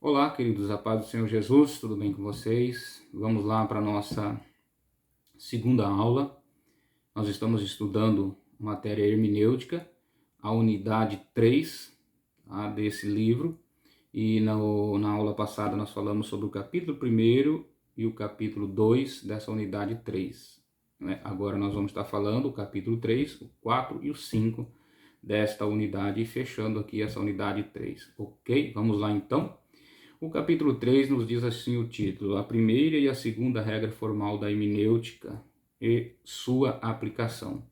Olá, queridos, a paz do Senhor Jesus, tudo bem com vocês? Vamos lá para a nossa segunda aula. Nós estamos estudando a matéria hermenêutica, a unidade 3, tá, desse livro. E na aula passada nós falamos sobre o capítulo 1 e o capítulo 2 dessa unidade 3. Né? Agora nós vamos estar falando o capítulo 3, o 4 e o 5 desta unidade, e fechando aqui essa unidade 3. Ok? Vamos lá então? O capítulo 3 nos diz assim o título: a primeira e a segunda regra formal da hermenêutica e sua aplicação.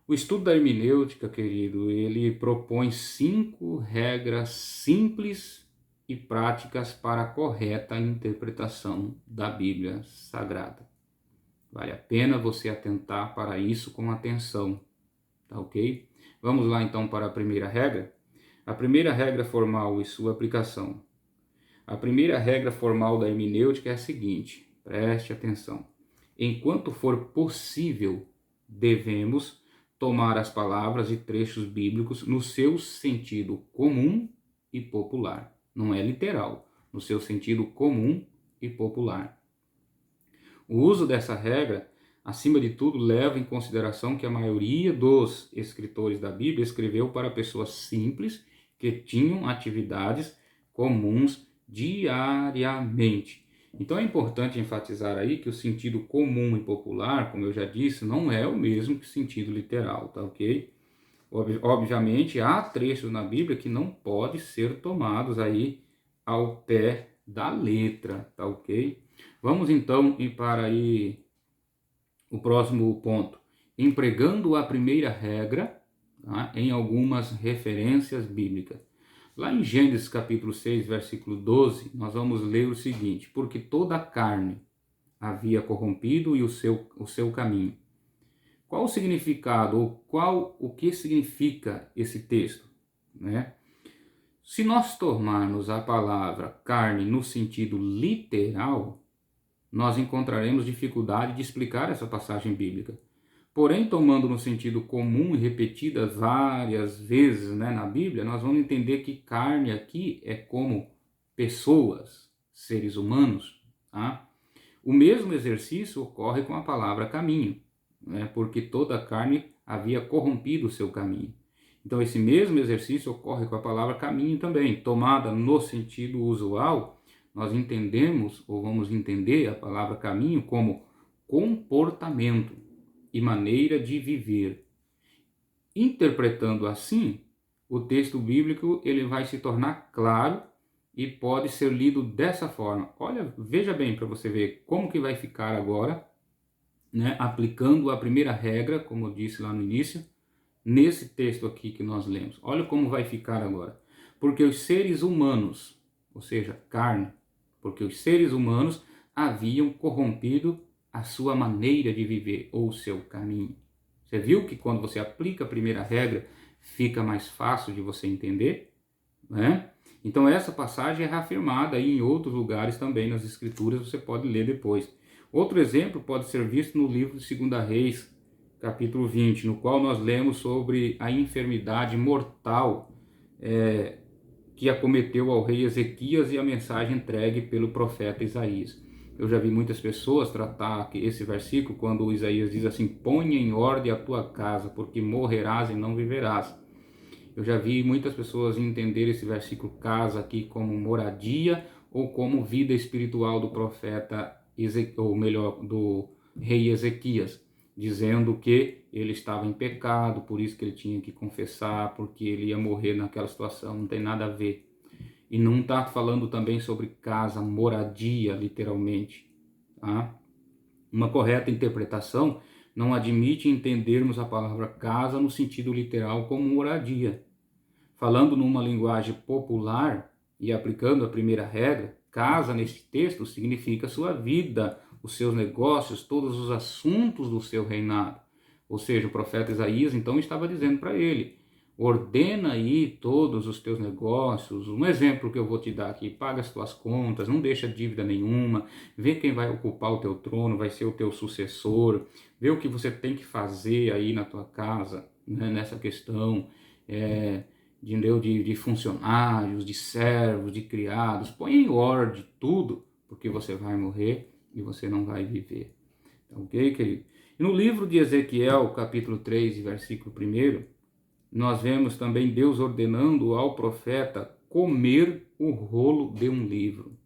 O estudo da hermenêutica, querido, ele propõe 5 regras simples e práticas para a correta interpretação da Bíblia Sagrada. Vale a pena você atentar para isso com atenção, tá ok? Vamos lá então para a primeira regra? A primeira regra formal e sua aplicação. A primeira regra formal da hermenêutica é a seguinte, preste atenção. Enquanto for possível, devemos tomar as palavras e trechos bíblicos no seu sentido comum e popular. Não é literal, no seu sentido comum e popular. O uso dessa regra, acima de tudo, leva em consideração que a maioria dos escritores da Bíblia escreveu para pessoas simples que tinham atividades comuns diariamente. Então é importante enfatizar aí que o sentido comum e popular, como eu já disse, não é o mesmo que o sentido literal, tá ok? Obviamente há trechos na Bíblia que não podem ser tomados aí ao pé da letra, tá ok? Vamos então ir para aí o próximo ponto. Empregando a primeira regra, tá, em algumas referências bíblicas. Lá em Gênesis capítulo 6, versículo 12, nós vamos ler o seguinte: porque toda a carne havia corrompido e o seu caminho. Qual o significado, ou o que significa esse texto? Né? Se nós tomarmos a palavra carne no sentido literal, nós encontraremos dificuldade de explicar essa passagem bíblica. Porém, tomando no sentido comum e repetidas várias vezes, né, na Bíblia, nós vamos entender que carne aqui é como pessoas, seres humanos. Tá? O mesmo exercício ocorre com a palavra caminho, né, porque toda a carne havia corrompido o seu caminho. Então, esse mesmo exercício ocorre com a palavra caminho também. Tomada no sentido usual, nós entendemos, ou vamos entender a palavra caminho como comportamento e maneira de viver. Interpretando assim, o texto bíblico ele vai se tornar claro e pode ser lido dessa forma. Olha, veja bem para você ver como que vai ficar agora, né, aplicando a primeira regra, como eu disse lá no início, nesse texto aqui que nós lemos. Olha como vai ficar agora. Porque os seres humanos, ou seja, carne, porque os seres humanos haviam corrompido a sua maneira de viver, ou o seu caminho. Você viu que quando você aplica a primeira regra, fica mais fácil de você entender? Né? Então essa passagem é reafirmada aí em outros lugares também nas Escrituras, você pode ler depois. Outro exemplo pode ser visto no livro de 2 Reis, capítulo 20, no qual nós lemos sobre a enfermidade mortal que acometeu ao rei Ezequias e a mensagem entregue pelo profeta Isaías. Eu já vi muitas pessoas tratar esse versículo quando Isaías diz assim: ponha em ordem a tua casa, porque morrerás e não viverás. Eu já vi muitas pessoas entender esse versículo casa aqui como moradia ou como vida espiritual do profeta, ou melhor, do rei Ezequias, dizendo que ele estava em pecado, por isso que ele tinha que confessar, porque ele ia morrer naquela situação. Não tem nada a ver. E não está falando também sobre casa, moradia, literalmente. Tá? Uma correta interpretação não admite entendermos a palavra casa no sentido literal como moradia. Falando numa linguagem popular e aplicando a primeira regra, casa neste texto significa sua vida, os seus negócios, todos os assuntos do seu reinado. Ou seja, o profeta Isaías então estava dizendo para ele: ordena aí todos os teus negócios. Um exemplo que eu vou te dar aqui: paga as tuas contas, não deixa dívida nenhuma, vê quem vai ocupar o teu trono, vai ser o teu sucessor, vê o que você tem que fazer aí na tua casa, né, nessa questão. de funcionários, de servos, de criados. Põe em ordem tudo, porque você vai morrer e você não vai viver. Ok, querido? E no livro de Ezequiel, capítulo 3, versículo 1, nós vemos também Deus ordenando ao profeta comer o rolo de um livro.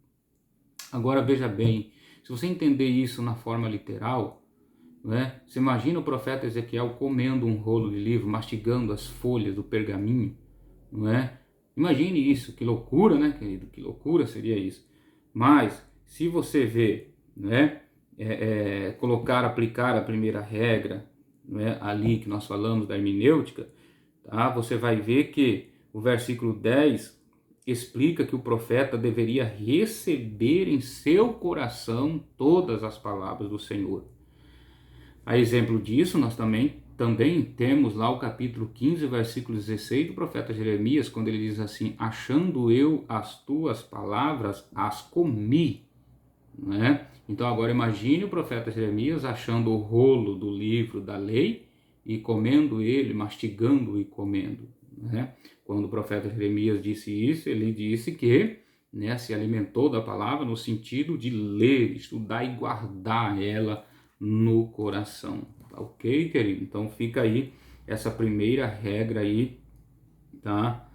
Agora veja bem, se você entender isso na forma literal, né, você imagina o profeta Ezequiel comendo um rolo de livro, mastigando as folhas do pergaminho, não é? Imagine isso, que loucura, né, querido? Que loucura seria isso. Mas, se você vê, né, aplicar a primeira regra, né, ali que nós falamos da hermenêutica, tá? Você vai ver que o versículo 10 explica que o profeta deveria receber em seu coração todas as palavras do Senhor. A exemplo disso, nós também temos lá o capítulo 15, versículo 16 do profeta Jeremias, quando ele diz assim: achando eu as tuas palavras, as comi. Né? Então agora imagine o profeta Jeremias achando o rolo do livro da lei e comendo ele, mastigando e comendo. Né? Quando o profeta Jeremias disse isso, ele disse que, né, se alimentou da palavra no sentido de ler, estudar e guardar ela no coração. Tá ok, querido? Então fica aí essa primeira regra aí, tá?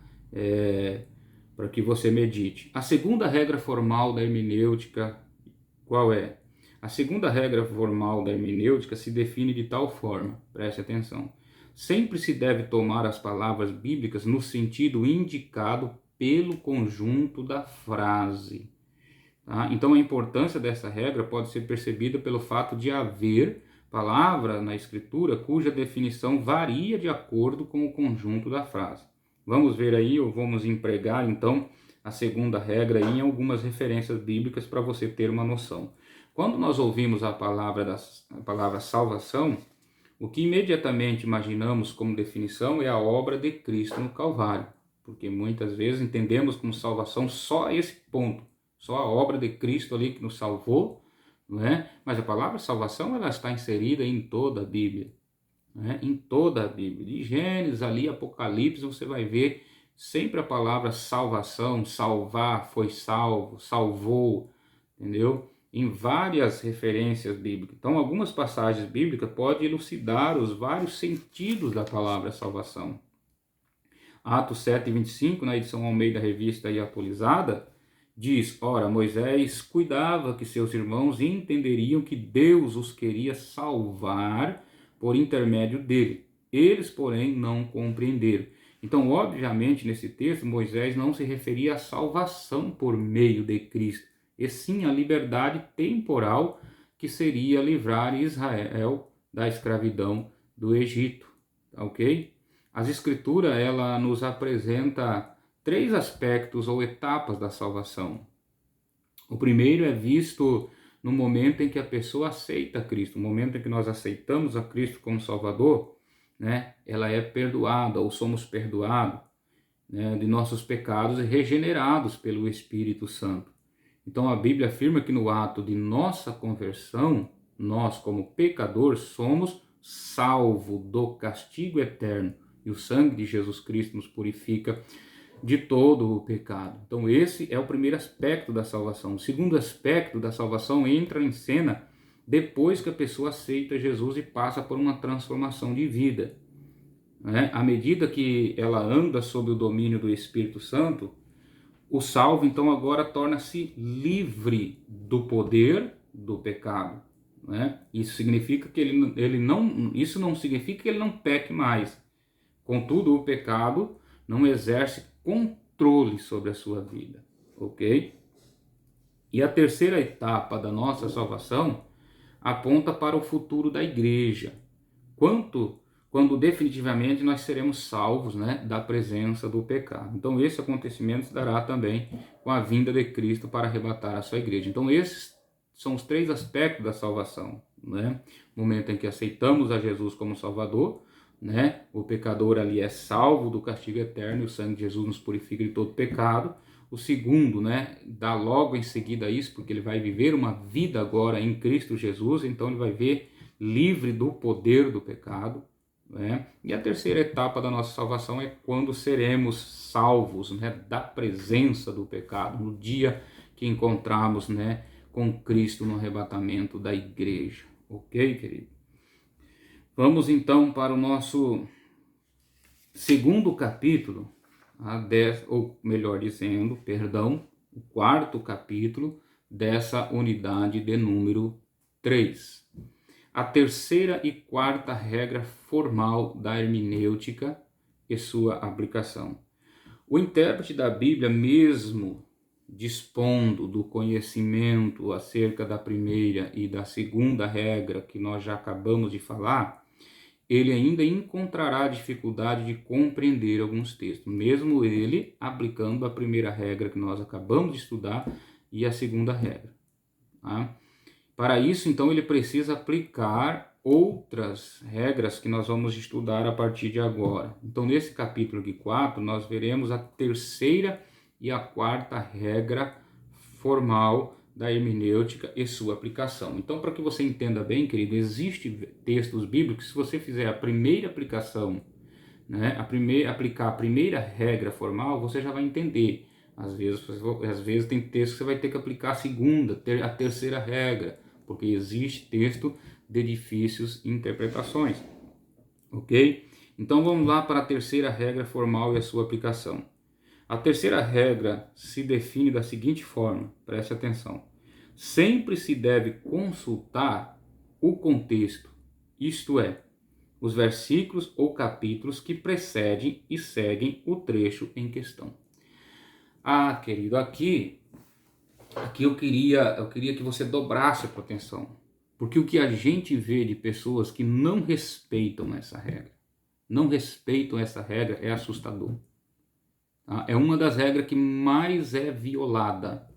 Para que você medite. A segunda regra formal da hermenêutica, qual é? A segunda regra formal da hermenêutica se define de tal forma, preste atenção: sempre se deve tomar as palavras bíblicas no sentido indicado pelo conjunto da frase. Tá? Então a importância dessa regra pode ser percebida pelo fato de haver palavra na escritura cuja definição varia de acordo com o conjunto da frase. Vamos ver aí, ou vamos empregar então a segunda regra aí em algumas referências bíblicas para você ter uma noção. Quando nós ouvimos a palavra salvação, o que imediatamente imaginamos como definição é a obra de Cristo no Calvário, porque muitas vezes entendemos como salvação só esse ponto, só a obra de Cristo ali que nos salvou, não é? Mas a palavra salvação ela está inserida em toda a Bíblia, né? Em toda a Bíblia, de Gênesis ali, Apocalipse, você vai ver sempre a palavra salvação, salvar, foi salvo, salvou, entendeu? Em várias referências bíblicas. Então, algumas passagens bíblicas podem elucidar os vários sentidos da palavra salvação. Atos 7:25, na edição Almeida Revista e Atualizada, diz: ora, Moisés cuidava que seus irmãos entenderiam que Deus os queria salvar por intermédio dele. Eles, porém, não compreenderam. Então, obviamente, nesse texto, Moisés não se referia à salvação por meio de Cristo, e sim a liberdade temporal que seria livrar Israel da escravidão do Egito, ok? As escrituras, ela nos apresenta 3 aspectos ou etapas da salvação. O primeiro é visto no momento em que a pessoa aceita Cristo, no momento em que nós aceitamos a Cristo como Salvador, né? Ela é perdoada ou somos perdoados, né, de nossos pecados e regenerados pelo Espírito Santo. Então a Bíblia afirma que no ato de nossa conversão, nós como pecadores somos salvos do castigo eterno e o sangue de Jesus Cristo nos purifica de todo o pecado. Então esse é o primeiro aspecto da salvação. O segundo aspecto da salvação entra em cena depois que a pessoa aceita Jesus e passa por uma transformação de vida. À medida que ela anda sob o domínio do Espírito Santo, o salvo, então, agora torna-se livre do poder do pecado. Né? Isso significa que isso não significa que ele não peque mais. Contudo, o pecado não exerce controle sobre a sua vida. Ok? E a terceira etapa da nossa salvação aponta para o futuro da igreja. Quando definitivamente nós seremos salvos, né, da presença do pecado. Então esse acontecimento se dará também com a vinda de Cristo para arrebatar a sua igreja. Então esses são os 3 aspectos da salvação, né? O momento em que aceitamos a Jesus como Salvador, né? O pecador ali é salvo do castigo eterno e o sangue de Jesus nos purifica de todo pecado. O segundo, né, dá logo em seguida isso, porque ele vai viver uma vida agora em Cristo Jesus, então ele vai ver livre do poder do pecado. né? E a terceira etapa da nossa salvação é quando seremos salvos, né, da presença do pecado, no dia que encontrarmos, né, com Cristo no arrebatamento da igreja. Ok, querido? Vamos então para o nosso segundo capítulo, ou melhor dizendo, perdão, o quarto capítulo dessa unidade de número 3. A terceira e quarta regra formal da hermenêutica e sua aplicação. O intérprete da Bíblia, mesmo dispondo do conhecimento acerca da primeira e da segunda regra que nós já acabamos de falar, ele ainda encontrará dificuldade de compreender alguns textos, mesmo ele aplicando a primeira regra que nós acabamos de estudar e a segunda regra. Tá? Para isso, então, ele precisa aplicar outras regras que nós vamos estudar a partir de agora. Então, nesse capítulo aqui 4, nós veremos a terceira e a quarta regra formal da hermenêutica e sua aplicação. Então, para que você entenda bem, querido, existem textos bíblicos, se você fizer a primeira aplicação, né, aplicar a primeira regra formal, você já vai entender. Às vezes tem texto que você vai ter que aplicar a segunda, a terceira regra, porque existe texto de difíceis interpretações. Ok? Então vamos lá para a terceira regra formal e a sua aplicação. A terceira regra se define da seguinte forma, preste atenção. Sempre se deve consultar o contexto, isto é, os versículos ou capítulos que precedem e seguem o trecho em questão. Ah, querido, aqui eu queria que você dobrasse a sua atenção, porque o que a gente vê de pessoas que não respeitam essa regra, é assustador. Tá? É uma das regras que mais é violada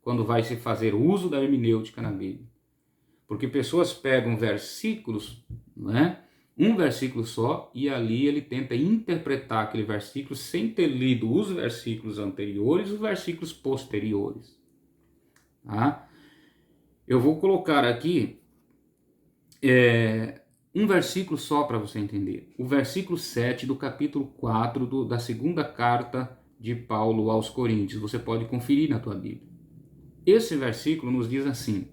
quando vai se fazer uso da hermenêutica na Bíblia. Porque pessoas pegam versículos, né? Um versículo só, e ali ele tenta interpretar aquele versículo sem ter lido os versículos anteriores e os versículos posteriores. Tá? Eu vou colocar aqui um versículo só para você entender. O versículo 7 do capítulo 4 da segunda carta de Paulo aos Coríntios. Você pode conferir na tua Bíblia. Esse versículo nos diz assim: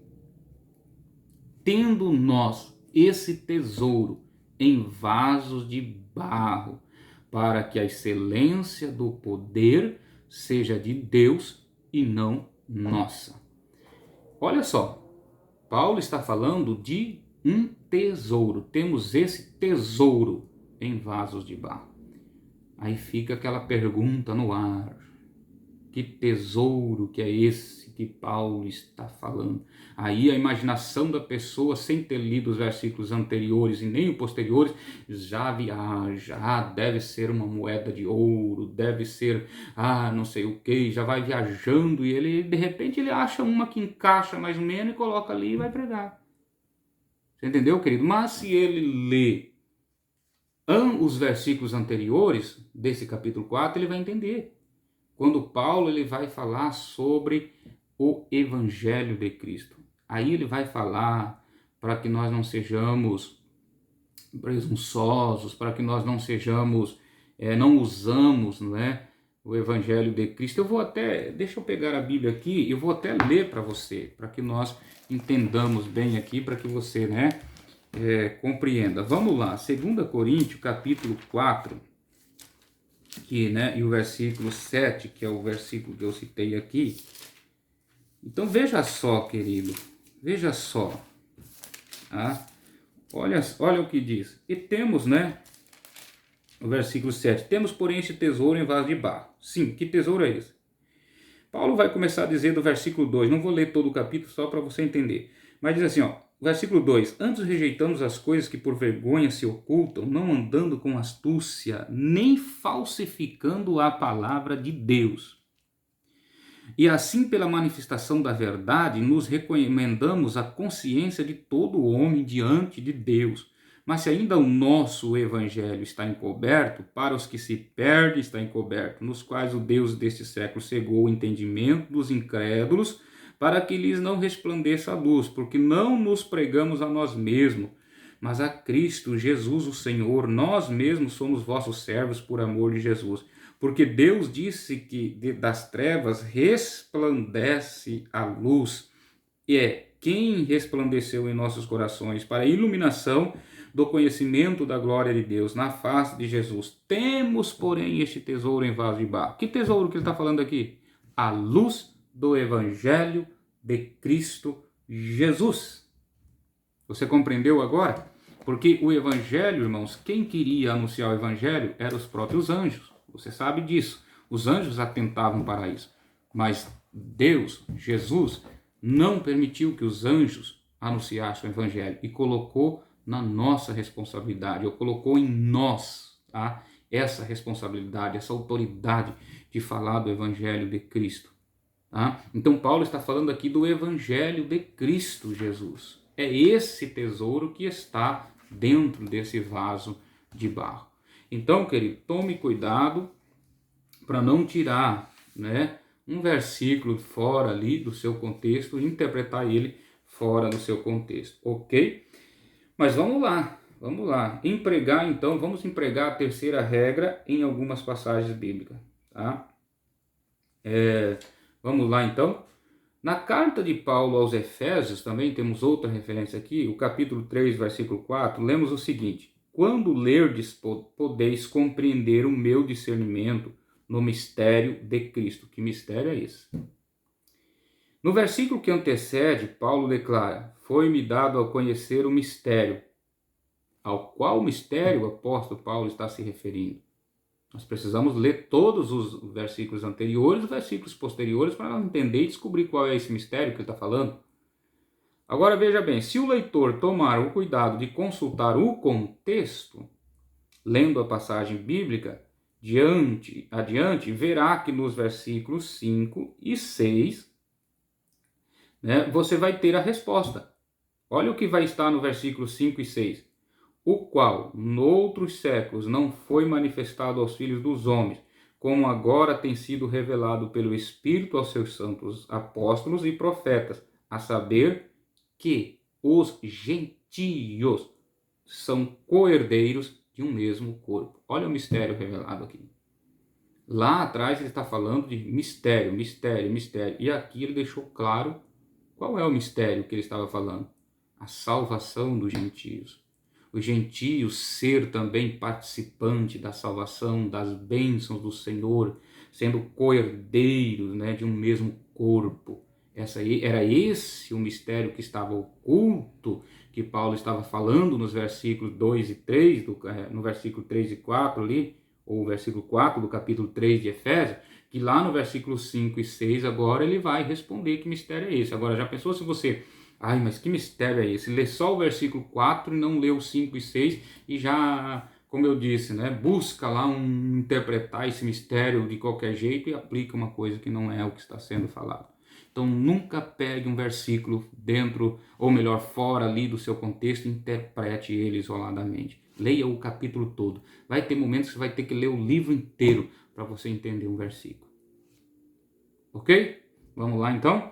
tendo nós esse tesouro em vasos de barro, para que a excelência do poder seja de Deus e não nossa. Olha só, Paulo está falando de um tesouro. Temos esse tesouro em vasos de barro. Aí fica aquela pergunta no ar: que tesouro que é esse que Paulo está falando? Aí a imaginação da pessoa, sem ter lido os versículos anteriores e nem os posteriores, já viaja. Deve ser uma moeda de ouro, deve ser, não sei o que, já vai viajando, e ele, de repente, ele acha uma que encaixa mais ou menos e coloca ali e vai pregar. Você entendeu, querido? Mas se ele lê os versículos anteriores desse capítulo 4, ele vai entender. Quando Paulo ele vai falar sobre o Evangelho de Cristo. Aí ele vai falar para que nós não sejamos presunçosos, para que nós não sejamos, não usamos, não é, o Evangelho de Cristo. Deixa eu pegar a Bíblia aqui, eu vou até ler para você, para que nós entendamos bem aqui, para que você, compreenda. Vamos lá, 2 Coríntios, capítulo 4, aqui, né, e o versículo 7, que é o versículo que eu citei aqui. Então veja só, querido, veja só, tá? Olha o que diz. E temos, o versículo 7, temos porém este tesouro em vaso de barro. Sim, que tesouro é esse? Paulo vai começar a dizer do versículo 2, não vou ler todo o capítulo só para você entender, mas diz assim, versículo 2, antes rejeitamos as coisas que por vergonha se ocultam, não andando com astúcia, nem falsificando a palavra de Deus. E assim, pela manifestação da verdade, nos recomendamos a consciência de todo homem diante de Deus. Mas se ainda o nosso evangelho está encoberto, para os que se perdem está encoberto, nos quais o Deus deste século cegou o entendimento dos incrédulos, para que lhes não resplandeça a luz, porque não nos pregamos a nós mesmos, mas a Cristo Jesus o Senhor. Nós mesmos somos vossos servos por amor de Jesus. Porque Deus disse que das trevas resplandece a luz. E é quem resplandeceu em nossos corações para a iluminação do conhecimento da glória de Deus na face de Jesus. Temos, porém, este tesouro em vaso de barro. Que tesouro que ele está falando aqui? A luz do Evangelho de Cristo Jesus. Você compreendeu agora? Porque o Evangelho, irmãos, quem queria anunciar o Evangelho eram os próprios anjos. Você sabe disso. Os anjos atentavam para isso. Mas Deus, Jesus, não permitiu que os anjos anunciassem o Evangelho e colocou na nossa responsabilidade, ou colocou em nós, tá? Essa responsabilidade, essa autoridade de falar do Evangelho de Cristo. Tá? Então Paulo está falando aqui do Evangelho de Cristo Jesus. É esse tesouro que está dentro desse vaso de barro. Então, querido, tome cuidado para não tirar, né, um versículo fora ali do seu contexto e interpretar ele fora do seu contexto, ok? Mas vamos lá. Empregar, então, vamos empregar a terceira regra em algumas passagens bíblicas, tá? Vamos lá, então. Na carta de Paulo aos Efésios, também temos outra referência aqui, o capítulo 3, versículo 4, lemos o seguinte: quando lerdes, podeis compreender o meu discernimento no mistério de Cristo. Que mistério é esse? No versículo que antecede, Paulo declara: foi-me dado a conhecer o mistério. Ao qual mistério o apóstolo Paulo está se referindo? Nós precisamos ler todos os versículos anteriores e os versículos posteriores para entender e descobrir qual é esse mistério que ele está falando. Agora veja bem, se o leitor tomar o cuidado de consultar o contexto, lendo a passagem bíblica, adiante, verá que nos versículos 5 e 6, né, você vai ter a resposta. Olha o que vai estar no versículo 5 e 6. O qual, noutros séculos, não foi manifestado aos filhos dos homens, como agora tem sido revelado pelo Espírito aos seus santos apóstolos e profetas, a saber que os gentios são co-herdeiros de um mesmo corpo. Olha o mistério revelado aqui. Lá atrás ele está falando de mistério. E aqui ele deixou claro qual é o mistério que ele estava falando. A salvação dos gentios. Os gentios ser também participante da salvação, das bênçãos do Senhor, sendo co-herdeiros, né, de um mesmo corpo. Era esse o mistério que estava oculto, que Paulo estava falando nos versículos 2 e 3, no versículo 3 e 4 ali, ou versículo 4 do capítulo 3 de Efésios, que lá no versículo 5 e 6 agora ele vai responder que mistério é esse. Agora, já pensou se você... Ai, mas que mistério é esse? Lê só o versículo 4 e não lê o 5 e 6 e já, como eu disse, né, busca lá interpretar esse mistério de qualquer jeito e aplica uma coisa que não é o que está sendo falado. Então nunca pegue um versículo dentro, ou melhor, fora ali do seu contexto e interprete ele isoladamente. Leia o capítulo todo. Vai ter momentos que você vai ter que ler o livro inteiro para você entender um versículo. Ok? Vamos lá então?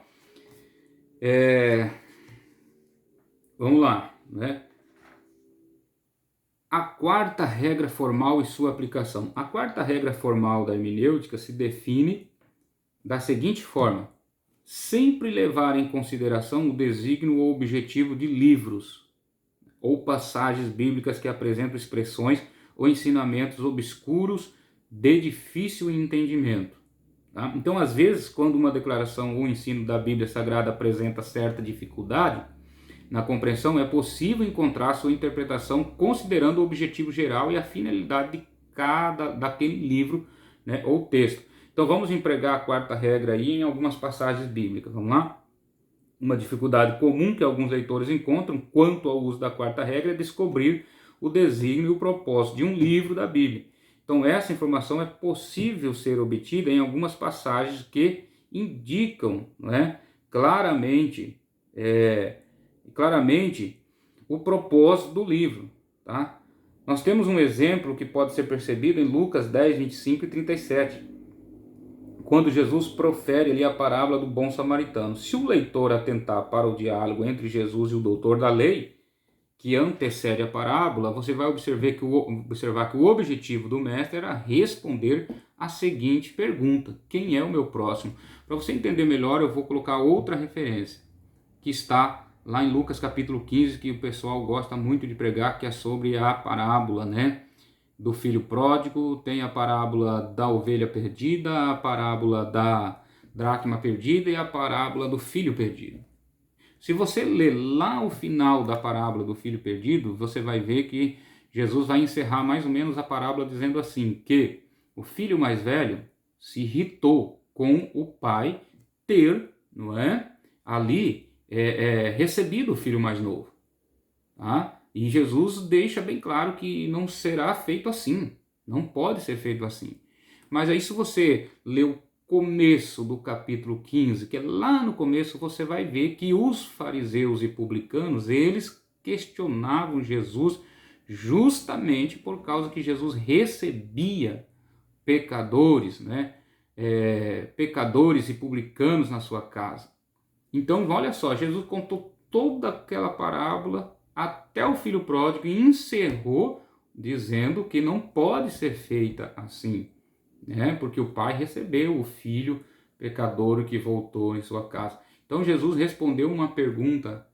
Vamos lá, né? A quarta regra formal e sua aplicação. A quarta regra formal da hermenêutica se define da seguinte forma: sempre levar em consideração o desígnio ou objetivo de livros ou passagens bíblicas que apresentam expressões ou ensinamentos obscuros de difícil entendimento. Tá? Então, às vezes, quando uma declaração ou ensino da Bíblia Sagrada apresenta certa dificuldade na compreensão, é possível encontrar sua interpretação considerando o objetivo geral e a finalidade daquele livro, né, ou texto. Então vamos empregar a quarta regra aí em algumas passagens bíblicas. Vamos lá? Uma dificuldade comum que alguns leitores encontram quanto ao uso da quarta regra é descobrir o desígnio e o propósito de um livro da Bíblia. Então essa informação é possível ser obtida em algumas passagens que indicam, né, claramente o propósito do livro. Tá? Nós temos um exemplo que pode ser percebido em Lucas 10, 25 e 37, quando Jesus profere ali a parábola do bom samaritano. Se o leitor atentar para o diálogo entre Jesus e o doutor da lei, que antecede a parábola, você vai observar que o objetivo do mestre era responder a seguinte pergunta: quem é o meu próximo? Para você entender melhor, eu vou colocar outra referência, que está lá em Lucas capítulo 15, que o pessoal gosta muito de pregar, que é sobre a parábola, né, do filho pródigo. Tem a parábola da ovelha perdida, a parábola da dracma perdida e a parábola do filho perdido. Se você ler lá o final da parábola do filho perdido, você vai ver que Jesus vai encerrar mais ou menos a parábola dizendo assim, que o filho mais velho se irritou com o pai ter, não é, ali recebido o filho mais novo. Tá? E Jesus deixa bem claro que não será feito assim, não pode ser feito assim. Mas aí se você ler o começo do capítulo 15, que é lá no começo, você vai ver que os fariseus e publicanos, eles questionavam Jesus justamente por causa que Jesus recebia pecadores, né? Pecadores e publicanos na sua casa. Então, olha só, Jesus contou toda aquela parábola até o filho pródigo e encerrou dizendo que não pode ser feita assim, né? Porque o pai recebeu o filho pecador que voltou em sua casa. Então Jesus respondeu uma pergunta,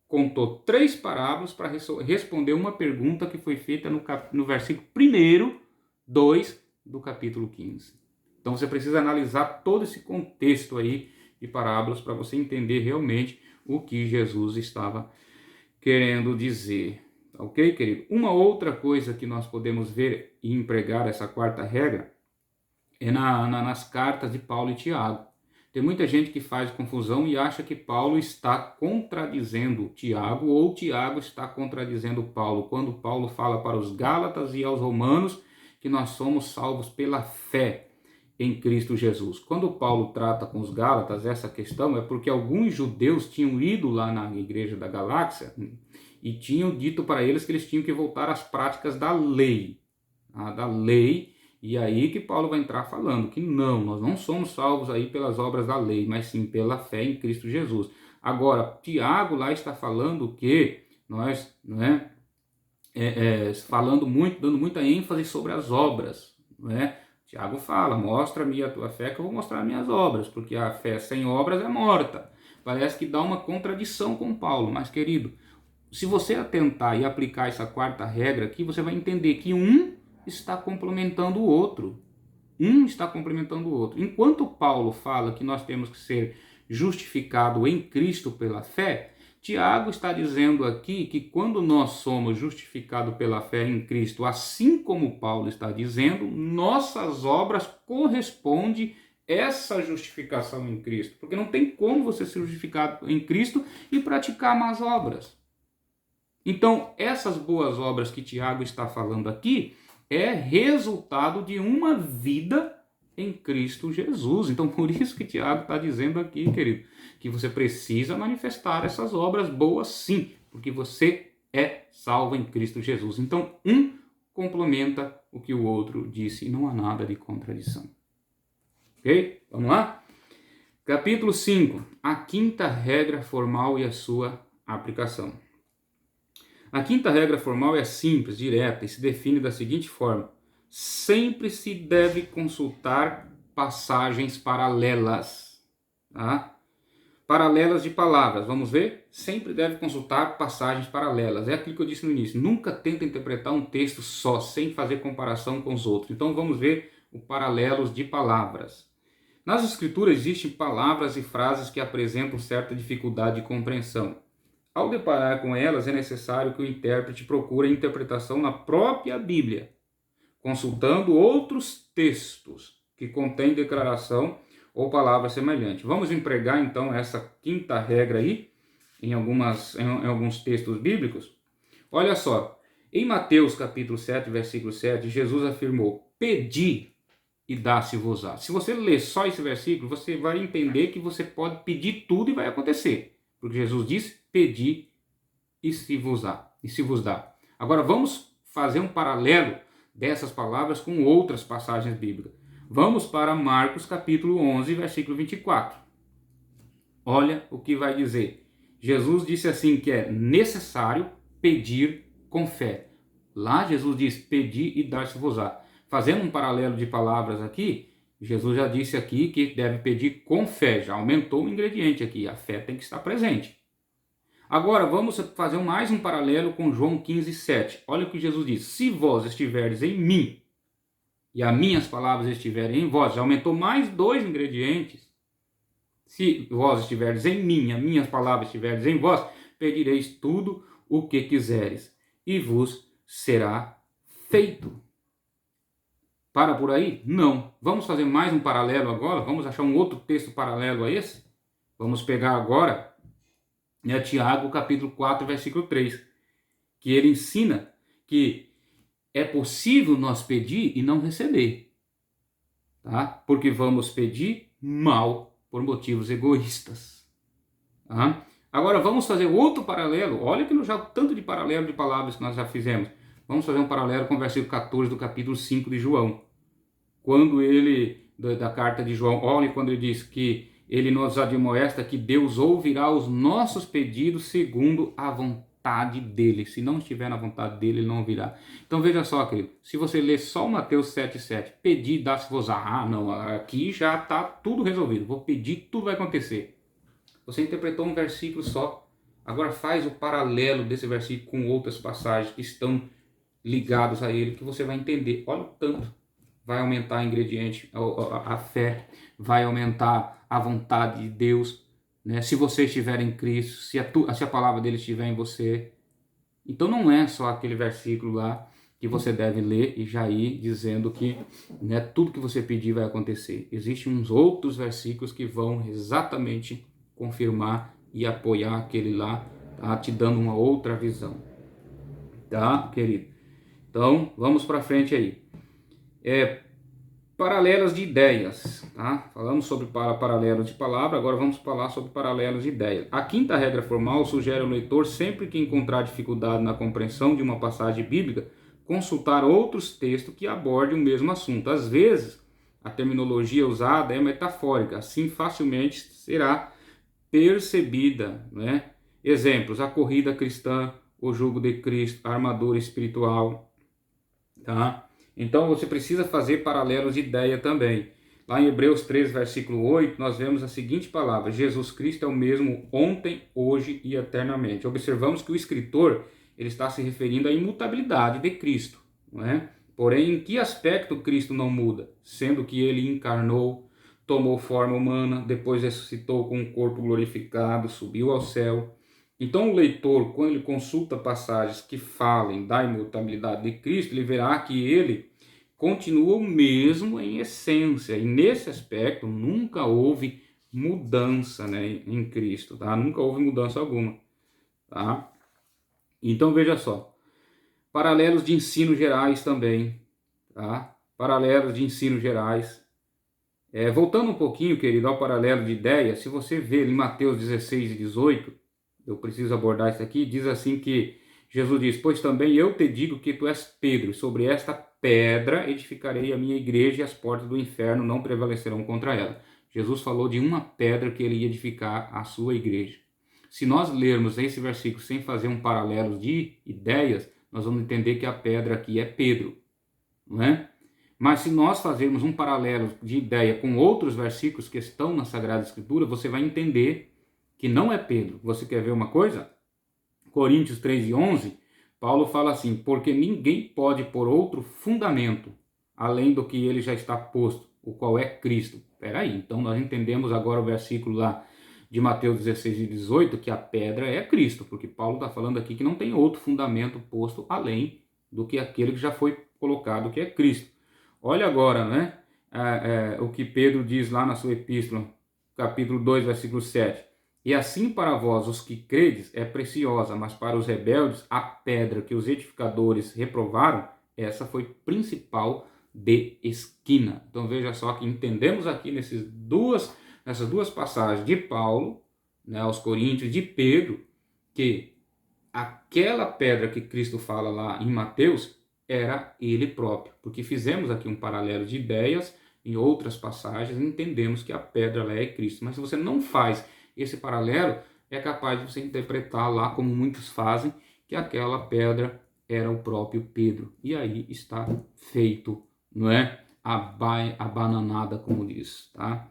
contou 3 parábolas para responder uma pergunta que foi feita no versículo 1, 2 do capítulo 15. Então você precisa analisar todo esse contexto aí de parábolas para você entender realmente o que Jesus estava querendo dizer. Ok, querido? Uma outra coisa que nós podemos ver e empregar essa quarta regra é nas cartas de Paulo e Tiago. Tem muita gente que faz confusão e acha que Paulo está contradizendo Tiago ou Tiago está contradizendo Paulo, quando Paulo fala para os Gálatas e aos Romanos que nós somos salvos pela fé em Cristo Jesus. Quando Paulo trata com os Gálatas essa questão, é porque alguns judeus tinham ido lá na igreja da Galáxia e tinham dito para eles que eles tinham que voltar às práticas da lei, e aí que Paulo vai entrar falando que não, nós não somos salvos aí pelas obras da lei, mas sim pela fé em Cristo Jesus. Agora, Tiago lá está falando que nós, né, falando muito, dando muita ênfase sobre as obras, não é? Tiago fala, mostra-me a tua fé que eu vou mostrar minhas obras, porque a fé sem obras é morta. Parece que dá uma contradição com Paulo, mas querido, se você atentar e aplicar essa quarta regra aqui, você vai entender que um está complementando o outro. Um está complementando o outro. Enquanto Paulo fala que nós temos que ser justificados em Cristo pela fé, Tiago está dizendo aqui que quando nós somos justificados pela fé em Cristo, assim como Paulo está dizendo, nossas obras correspondem a essa justificação em Cristo. Porque não tem como você ser justificado em Cristo e praticar más obras. Então, essas boas obras que Tiago está falando aqui é resultado de uma vida em Cristo Jesus. Então, por isso que Tiago está dizendo aqui, querido, que você precisa manifestar essas obras boas sim, porque você é salvo em Cristo Jesus. Então, um complementa o que o outro disse e não há nada de contradição. Ok? Vamos lá? Capítulo 5. A quinta regra formal e a sua aplicação. A quinta regra formal é simples, direta e se define da seguinte forma: sempre se deve consultar passagens paralelas. Tá? Paralelas de palavras, vamos ver? Sempre deve consultar passagens paralelas. É aquilo que eu disse no início. Nunca tenta interpretar um texto só, sem fazer comparação com os outros. Então vamos ver o paralelos de palavras. Nas escrituras existem palavras e frases que apresentam certa dificuldade de compreensão. Ao deparar com elas, é necessário que o intérprete procure a interpretação na própria Bíblia, consultando outros textos que contêm declaração ou palavra semelhante. Vamos empregar então essa quinta regra aí em alguns textos bíblicos. Olha só, em Mateus capítulo 7, versículo 7, Jesus afirmou: pedi e dá-se-vos-á. Se você ler só esse versículo, você vai entender que você pode pedir tudo e vai acontecer. Porque Jesus disse: pedi e se vos dá. Agora vamos fazer um paralelo dessas palavras com outras passagens bíblicas. Vamos para Marcos capítulo 11, versículo 24. Olha o que vai dizer. Jesus disse assim que é necessário pedir com fé. Lá Jesus diz, pedi e dar-se-vos-á. Fazendo um paralelo de palavras aqui, Jesus já disse aqui que deve pedir com fé, já aumentou o ingrediente aqui, a fé tem que estar presente. Agora vamos fazer mais um paralelo com João 15:7. Olha o que Jesus diz, se vós estiverdes em mim e as minhas palavras estiverem em vós, já aumentou mais dois ingredientes. Se vós estiverdes em mim, as minhas palavras estiverdes em vós, pedireis tudo o que quiseres e vos será feito. Para por aí? Não. Vamos fazer mais um paralelo agora? Vamos achar um outro texto paralelo a esse? Vamos pegar agora Tiago capítulo 4, versículo 3, que ele ensina que é possível nós pedir e não receber, tá? Porque vamos pedir mal por motivos egoístas. Tá? Agora vamos fazer outro paralelo. Olha que já tanto de paralelo de palavras que nós já fizemos. Vamos fazer um paralelo com o versículo 14 do capítulo 5 de João. Quando ele, da carta de João, olha quando ele diz que ele nos admoesta que Deus ouvirá os nossos pedidos segundo a vontade dele. Se não estiver na vontade dele, ele não ouvirá. Então veja só, querido, se você ler só Mateus 7,7, pedir, dá-se-vos-á. Ah, não, aqui já está tudo resolvido. Vou pedir, tudo vai acontecer. Você interpretou um versículo só. Agora faz o paralelo desse versículo com outras passagens que estão ligadas a ele, que você vai entender. Olha o tanto. Vai aumentar o ingrediente, a fé, vai aumentar a vontade de Deus, né? Se você estiver em Cristo, se a palavra dele estiver em você. Então não é só aquele versículo lá que você deve ler e já ir dizendo que, né, tudo que você pedir vai acontecer. Existem uns outros versículos que vão exatamente confirmar e apoiar aquele lá, tá? Te dando uma outra visão, tá, querido? Então vamos para frente aí. Paralelos de ideias, tá? Falamos sobre paralelos de palavra, agora vamos falar sobre paralelos de ideias. A quinta regra formal sugere ao leitor, sempre que encontrar dificuldade na compreensão de uma passagem bíblica, consultar outros textos que abordem o mesmo assunto. Às vezes, a terminologia usada é metafórica, assim facilmente será percebida, né? Exemplos, a corrida cristã, o jugo de Cristo, a armadura espiritual, tá? Então você precisa fazer paralelos de ideia também. Lá em Hebreus 3, versículo 8, nós vemos a seguinte palavra: Jesus Cristo é o mesmo ontem, hoje e eternamente. Observamos que o escritor ele está se referindo à imutabilidade de Cristo, não é? Porém, em que aspecto Cristo não muda? Sendo que ele encarnou, tomou forma humana, depois ressuscitou com um corpo glorificado, subiu ao céu. Então o leitor, quando ele consulta passagens que falem da imutabilidade de Cristo, ele verá que ele continua o mesmo em essência. E nesse aspecto nunca houve mudança, né, em Cristo, tá? Nunca houve mudança alguma, tá? Então veja só. Paralelos de ensino gerais também, tá? Paralelos de ensino gerais. Voltando um pouquinho, querido, ao paralelo de ideia, se você ver em Mateus 16 e 18, eu preciso abordar isso aqui, diz assim que Jesus diz, pois também eu te digo que tu és Pedro, e sobre esta pedra edificarei a minha igreja e as portas do inferno não prevalecerão contra ela. Jesus falou de uma pedra que ele ia edificar a sua igreja. Se nós lermos esse versículo sem fazer um paralelo de ideias, nós vamos entender que a pedra aqui é Pedro, não é? Mas se nós fazermos um paralelo de ideia com outros versículos que estão na Sagrada Escritura, você vai entender que não é Pedro. Você quer ver uma coisa? Coríntios 3:11, Paulo fala assim, porque ninguém pode pôr outro fundamento, além do que ele já está posto, o qual é Cristo. Espera aí, então nós entendemos agora o versículo lá de Mateus 16 e 18, que a pedra é Cristo, porque Paulo está falando aqui que não tem outro fundamento posto além do que aquele que já foi colocado, que é Cristo. Olha agora, né, o que Pedro diz lá na sua epístola, capítulo 2, versículo 7. E assim para vós, os que credes, é preciosa, mas para os rebeldes, a pedra que os edificadores reprovaram, essa foi principal de esquina. Então veja só que entendemos aqui nessas duas passagens de Paulo, né, aos Coríntios, de Pedro, que aquela pedra que Cristo fala lá em Mateus era ele próprio, porque fizemos aqui um paralelo de ideias em outras passagens e entendemos que a pedra lá é Cristo. Mas se você não faz esse paralelo, é capaz de você interpretar lá, como muitos fazem, que aquela pedra era o próprio Pedro. E aí está feito, não é? A bananada, como diz, tá?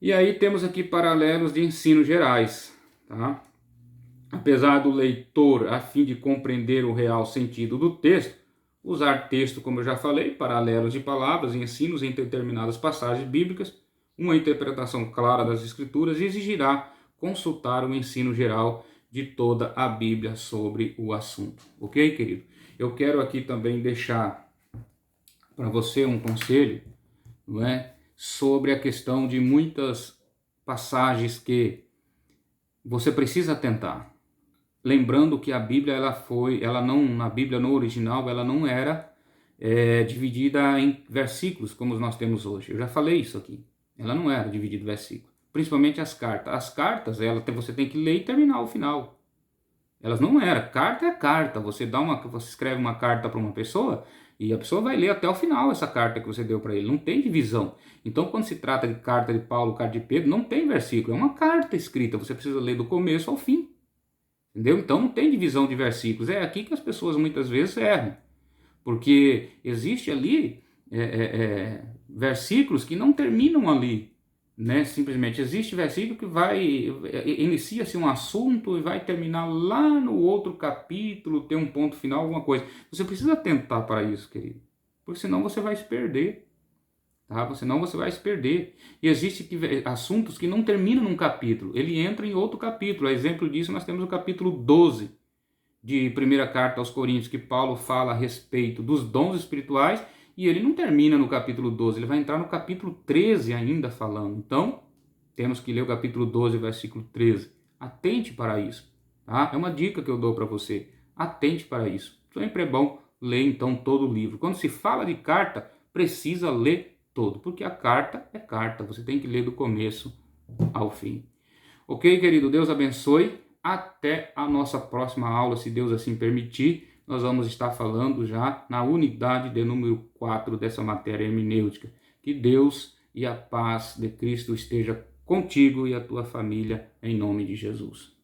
E aí temos aqui paralelos de ensinos gerais, tá? Apesar do leitor, a fim de compreender o real sentido do texto, usar texto, como eu já falei, paralelos de palavras e ensinos em determinadas passagens bíblicas, uma interpretação clara das Escrituras exigirá consultar o ensino geral de toda a Bíblia sobre o assunto. Ok, querido? Eu quero aqui também deixar para você um conselho, não é? Sobre a questão de muitas passagens que você precisa atentar. Lembrando que a Bíblia, na Bíblia no original, ela não era dividida em versículos como nós temos hoje. Eu já falei isso aqui. Ela não era dividida em versículos. Principalmente as cartas. As cartas, você tem que ler e terminar o final. Elas não eram. Carta é carta. Você escreve uma carta para uma pessoa e a pessoa vai ler até o final essa carta que você deu para ele. Não tem divisão. Então, quando se trata de carta de Paulo, carta de Pedro, não tem versículo. É uma carta escrita. Você precisa ler do começo ao fim. Entendeu? Então não tem divisão de versículos. É aqui que as pessoas muitas vezes erram. Porque existe ali versículos que não terminam ali. Né? Simplesmente existe versículo que inicia-se um assunto e vai terminar lá no outro capítulo, ter um ponto final, alguma coisa. Você precisa atentar para isso, querido. Porque senão você vai se perder. Tá? Senão você vai se perder. E existem assuntos que não terminam num capítulo, ele entra em outro capítulo. A exemplo disso, nós temos o capítulo 12 de primeira carta aos Coríntios, que Paulo fala a respeito dos dons espirituais, e ele não termina no capítulo 12, ele vai entrar no capítulo 13 ainda falando. Então, temos que ler o capítulo 12, versículo 13. Atente para isso. Tá? É uma dica que eu dou para você. Atente para isso. Sempre é bom ler, então, todo o livro. Quando se fala de carta, precisa ler todo, porque a carta é carta, você tem que ler do começo ao fim. Ok, querido? Deus abençoe. Até a nossa próxima aula, se Deus assim permitir. Nós vamos estar falando já na unidade de número 4 dessa matéria hermenêutica. Que Deus e a paz de Cristo esteja contigo e a tua família, em nome de Jesus.